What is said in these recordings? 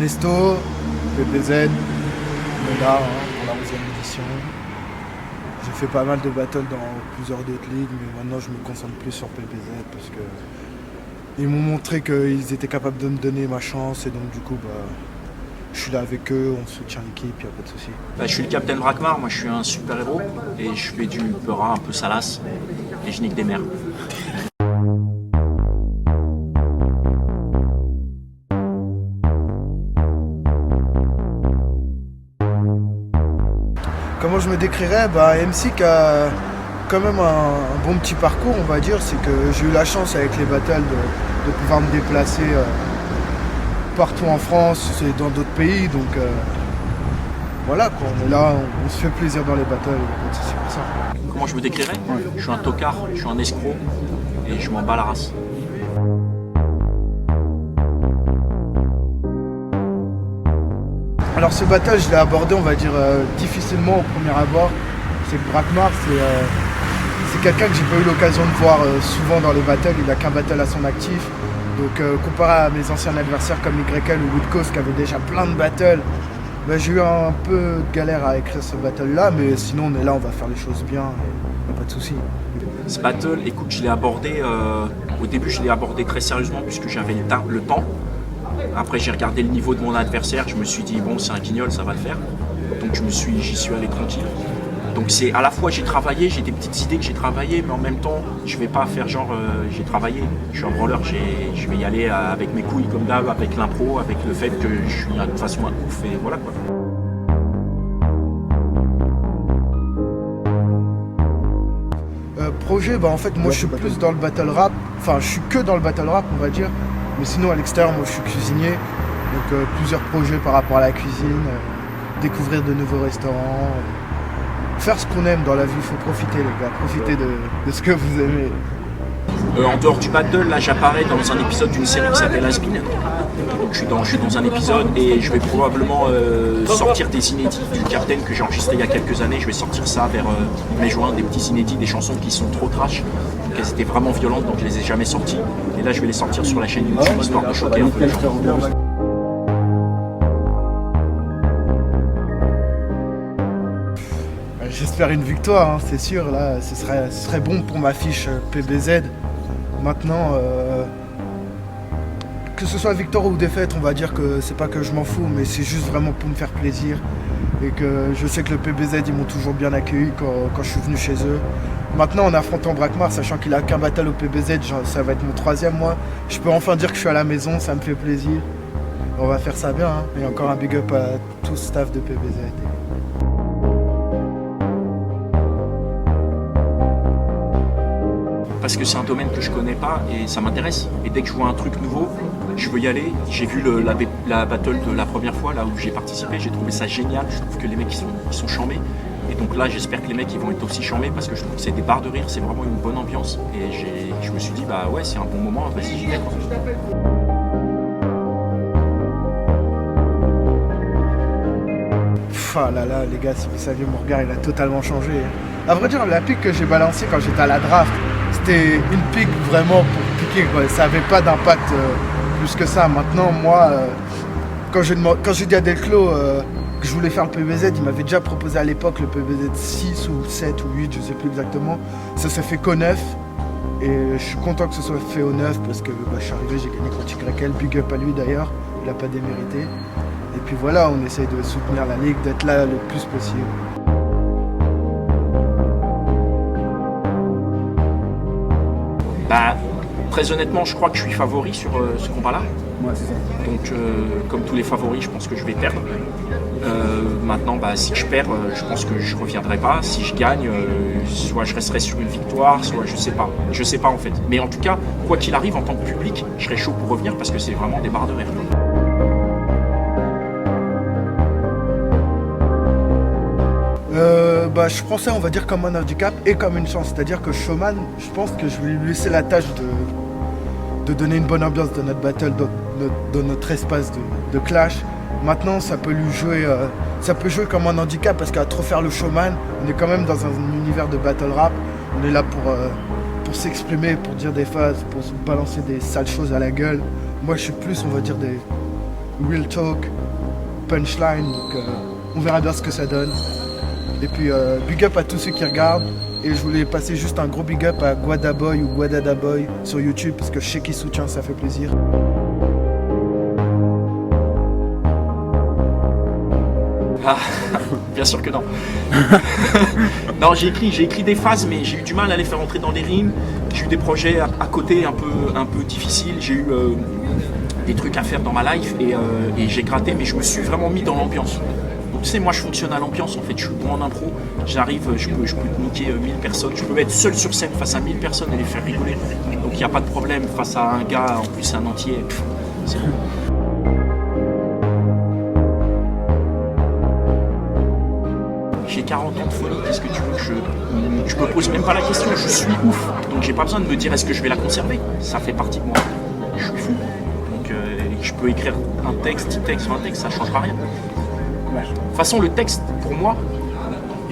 Nesto, PPZ, on est là pour la 11e édition. J'ai fait pas mal de battles dans plusieurs d'autres ligues, mais maintenant je me concentre plus sur PPZ parce que ils m'ont montré qu'ils étaient capables de me donner ma chance et donc du coup je suis là avec eux, on soutient l'équipe, il n'y a pas de souci. Je suis le capitaine Brakmar, moi je suis un super héros et je fais du peura un peu salace et je nique des mères. Comment je me décrirais? MC qui a quand même un bon petit parcours, on va dire, c'est que j'ai eu la chance avec les battles de pouvoir me déplacer partout en France et dans d'autres pays, donc voilà quoi, on est là, on se fait plaisir dans les battles, c'est pour ça. Comment je me décrirais? Je suis un tocard, je suis un escroc et je m'en bats la race. Alors ce battle, je l'ai abordé, on va dire, difficilement au premier abord. C'est que Brakmar, c'est quelqu'un que j'ai pas eu l'occasion de voir souvent dans les battles. Il a qu'un battle à son actif. Donc comparé à mes anciens adversaires comme YL ou Woodcoast qui avaient déjà plein de battles, j'ai eu un peu de galère à écrire ce battle-là. Mais sinon, on est là, on va faire les choses bien. Il n'y a pas de souci. Ce battle, écoute, je l'ai abordé, au début je l'ai abordé très sérieusement puisque j'avais le temps. Après j'ai regardé le niveau de mon adversaire, je me suis dit bon c'est un guignol, ça va le faire. Donc j'y suis allé tranquille. Donc c'est à la fois j'ai travaillé, j'ai des petites idées que j'ai travaillées, mais en même temps je vais pas faire genre j'ai travaillé, je suis un brawler, je vais y aller avec mes couilles comme d'hab, avec l'impro, avec le fait que je suis de toute façon un ouf et voilà quoi. Projet, en fait moi je suis plus dans le battle rap, enfin je suis que dans le battle rap on va dire. Mais sinon à l'extérieur, moi je suis cuisinier, donc plusieurs projets par rapport à la cuisine, découvrir de nouveaux restaurants, faire ce qu'on aime dans la vie, il faut profiter les gars, profiter de ce que vous aimez. En dehors du battle, là j'apparais dans un épisode d'une série qui s'appelle Aspin. Donc je suis dans un épisode et je vais probablement sortir des inédits du Captain que j'ai enregistré il y a quelques années. Je vais sortir ça vers mai-juin, des petits inédits, des chansons qui sont trop trash. Donc elles étaient vraiment violentes donc je les ai jamais sorties. Et là je vais les sortir sur la chaîne YouTube histoire de choquer un peu les gens. J'espère une victoire, c'est sûr, là ce serait bon pour ma fiche PBZ. Maintenant, que ce soit victoire ou défaite, on va dire que c'est pas que je m'en fous, mais c'est juste vraiment pour me faire plaisir. Et que je sais que le PBZ, ils m'ont toujours bien accueilli quand je suis venu chez eux. Maintenant, en affrontant Brakmar, sachant qu'il a qu'un battle au PBZ, ça va être mon 3e mois, je peux enfin dire que je suis à la maison, ça me fait plaisir. On va faire ça bien, Et encore un big up à tout le staff de PBZ. Parce que c'est un domaine que je connais pas et ça m'intéresse. Et dès que je vois un truc nouveau, je veux y aller. J'ai vu la battle de la première fois, là où j'ai participé, j'ai trouvé ça génial. Je trouve que les mecs ils sont charmés. Et donc là, j'espère que les mecs ils vont être aussi charmés parce que je trouve que c'est des barres de rire, c'est vraiment une bonne ambiance. Et je me suis dit, ouais, c'est un bon moment, vas-y, j'y vais. Ah là là, les gars, si vous saviez, mon regard il a totalement changé. À vrai dire, la pique que j'ai balancée quand j'étais à la draft, c'était une pique vraiment pour piquer, quoi. Ça n'avait pas d'impact plus que ça. Maintenant, moi, quand j'ai dit à Delclos que je voulais faire le PBZ, il m'avait déjà proposé à l'époque le PBZ 6 ou 7 ou 8, je sais plus exactement. Ça s'est fait qu'au 9. Et je suis content que ce soit fait au 9 parce que je suis arrivé, j'ai gagné contre YL, big up à lui d'ailleurs, il n'a pas démérité. Et puis voilà, on essaye de soutenir la ligue, d'être là le plus possible. Très honnêtement, je crois que je suis favori sur ce combat-là. Ouais, c'est ça. Donc, comme tous les favoris, je pense que je vais perdre. Maintenant, si je perds, je pense que je ne reviendrai pas. Si je gagne, soit je resterai sur une victoire, soit je sais pas. Je sais pas en fait. Mais en tout cas, quoi qu'il arrive, en tant que public, je serai chaud pour revenir parce que c'est vraiment des barres de rire. Je prends ça, on va dire, comme un handicap et comme une chance. C'est-à-dire que Showman, je pense que je vais lui laisser la tâche de donner une bonne ambiance dans notre battle, dans notre espace de clash. Maintenant, ça peut jouer comme un handicap parce qu'à trop faire le showman, on est quand même dans un univers de battle rap. On est là pour s'exprimer, pour dire des phases, pour se balancer des sales choses à la gueule. Moi, je suis plus, on va dire, real talk, punchline, donc on verra bien ce que ça donne. Et puis big up à tous ceux qui regardent. Et je voulais passer juste un gros big up à Guadaboy ou Guadadaboy sur YouTube parce que je sais qu'il soutient, ça fait plaisir. Ah, bien sûr que non. Non, j'ai écrit des phases, mais j'ai eu du mal à les faire entrer dans les rimes. J'ai eu des projets à côté un peu difficiles. J'ai eu des trucs à faire dans ma life et j'ai gratté, mais je me suis vraiment mis dans l'ambiance. Donc tu sais, moi je fonctionne à l'ambiance en fait, je suis bon en impro, j'arrive, je peux te niquer 1000 personnes, je peux mettre seul sur scène face à 1000 personnes et les faire rigoler. Donc il n'y a pas de problème face à un gars, en plus un entier, c'est bon. J'ai 40 ans de folie, qu'est-ce que tu veux que je me pose même pas la question, je suis ouf. Donc j'ai pas besoin de me dire est-ce que je vais la conserver, ça fait partie de moi. Je suis fou. Donc je peux écrire un texte, 10 textes, 20 textes, ça changera rien. De toute façon, le texte, pour moi,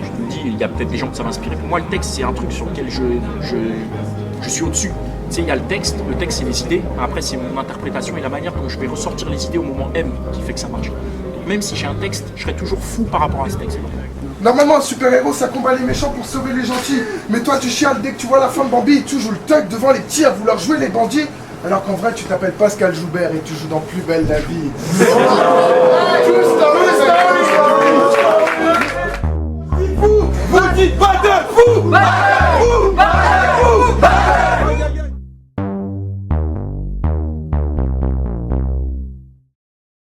je te dis, il y a peut-être des gens que ça va inspirer. Pour moi, le texte, c'est un truc sur lequel je suis au-dessus. Tu sais, il y a le texte c'est les idées. Après, c'est mon interprétation et la manière dont je vais ressortir les idées au moment M qui fait que ça marche. Donc, même si j'ai un texte, je serai toujours fou par rapport à ce texte. Normalement, un super-héros, ça combat les méchants pour sauver les gentils. Mais toi, tu chiales dès que tu vois la fin de Bambi et tu joues le thug devant les petits à vouloir jouer les bandits. Alors qu'en vrai, tu t'appelles Pascal Joubert et tu joues dans Plus belle la vie. Plus